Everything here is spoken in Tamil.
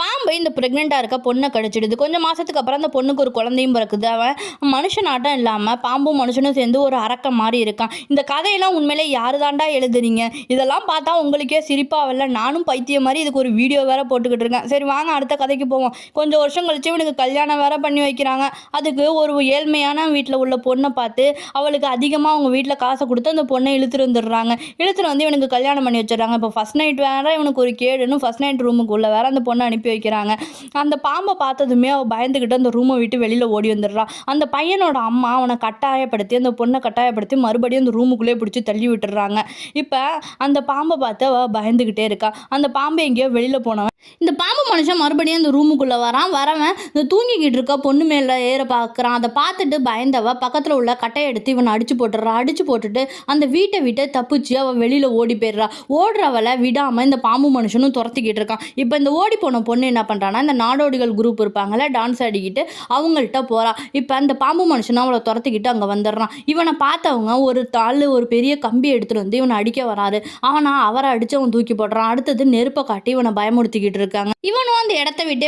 பாம்பு இந்த ப்ரெக்னெண்ட்டாக இருக்க பொண்ணை கடிச்சிடுது. கொஞ்சம் மாதத்துக்கு அப்புறம் அந்த பொண்ணுக்கு ஒரு குழந்தையும் பிறக்குது. அவன் மனுஷனாட்டம் இல்லாமல் பாம்பும் மனுஷனும் சேர்ந்து ஒரு அரக்கன் மாதிரி இருக்கான். இந்த கதையெல்லாம் உண்மையிலே யாரு தாண்டா எழுதுறீங்க? இதெல்லாம் பார்த்தா உங்களுக்கே சிரிப்பாக வரல. நானும் பைத்தியம் மாதிரி இதுக்கு ஒரு வீடியோ வேற போட்டுக்கிட்டு இருக்கேன். சரி வாங்க அடுத்த கதைக்கு போவோம். கொஞ்சம் வருஷம் கழிச்சு இவனுக்கு கல்யாணம் வேற பண்ணி வைக்கிறாங்க. அதுக்கு ஒரு ஏழ்மையான வீட்டில் உள்ள பொண்ணை பார்த்து அவளுக்கு அதிகமாக அவங்க வீட்டில் காசை கொடுத்து அந்த பொண்ணை இழுத்துட்டு வந்துடுறாங்க. இழுத்துட்டு வந்து இவனுக்கு கல்யாணம் பண்ணி வச்சிடறாங்க. இப்போ ஃபர்ஸ்ட் நைட் வேற இவனுக்கு ஒரு கேடுன்னு ஃபர்ஸ்ட் நைட் ரூமுக்குள்ள வேற அந்த பொண்ணை அனுப்பி வைக்கிறாங்க. அந்த பாம்பை பார்த்ததுமே அவள் பயந்துக்கிட்டு அந்த ரூமை விட்டு வெளியில் ஓடி வந்துடுறான். அந்த பையனோட அம்மா அவனை கட்டாயப்படுத்தி அந்த பொண்ணை கட்டாயப்படுத்தி மறுபடியும் அந்த ரூமுக்குள்ளே பிடிச்சி தள்ளி விட்டுறாங்க. இப்போ அந்த பாம்பை பார்த்து அவள் பயந்துக்கிட்டே இருக்கா. அந்த பாம்பை எங்கேயோ வெளியில் போனவன் இந்த பாம்பு மனுஷன் மறுபடியும் அந்த ரூமுக்குள்ளே வரவன் இந்த தூங்கிக்கிட்டு இருக்க பொண்ணு மேலே ஏற பார்க்குறான். அதை பார்த்துட்டு பயந்தவ பக்கத்தில் உள்ள கட்டையை எடுத்து இவனை அடிச்சு போட்டுடுறான். அடிச்சு போட்டுட்டு அந்த வீட்டை விட்டு தப்பிச்சு அவள் வெளியில் ஓடி போயிடுறா. ஓடுறவளை விடாமல் இந்த பாம்பு மனுஷனும் துரத்திக்கிட்டு இருக்கான். இப்போ இந்த ஓடி போன பொண்ணு என்ன பண்ணுறான்னா இந்த நாடோடிகள் குரூப் இருப்பாங்கல்ல, டான்ஸ் ஆடிக்கிட்டு அவங்கள்ட்ட போகிறா. இப்போ அந்த பாம்பு மனுஷனும் அவளை துரத்திக்கிட்டு அங்கே வந்துடுறான். இவனை பார்த்தவங்க ஒரு பெரிய கம்பி எடுத்துகிட்டு வந்து இவனை அடிக்க வராரு. அவரை அடித்து அவன் தூக்கி போடுறான். அடுத்தது நெருப்பை காட்டி இவனை பயமுறுத்திக்கிட்டு இருக்காங்க. இவனும் அந்த இடத்த விட்டே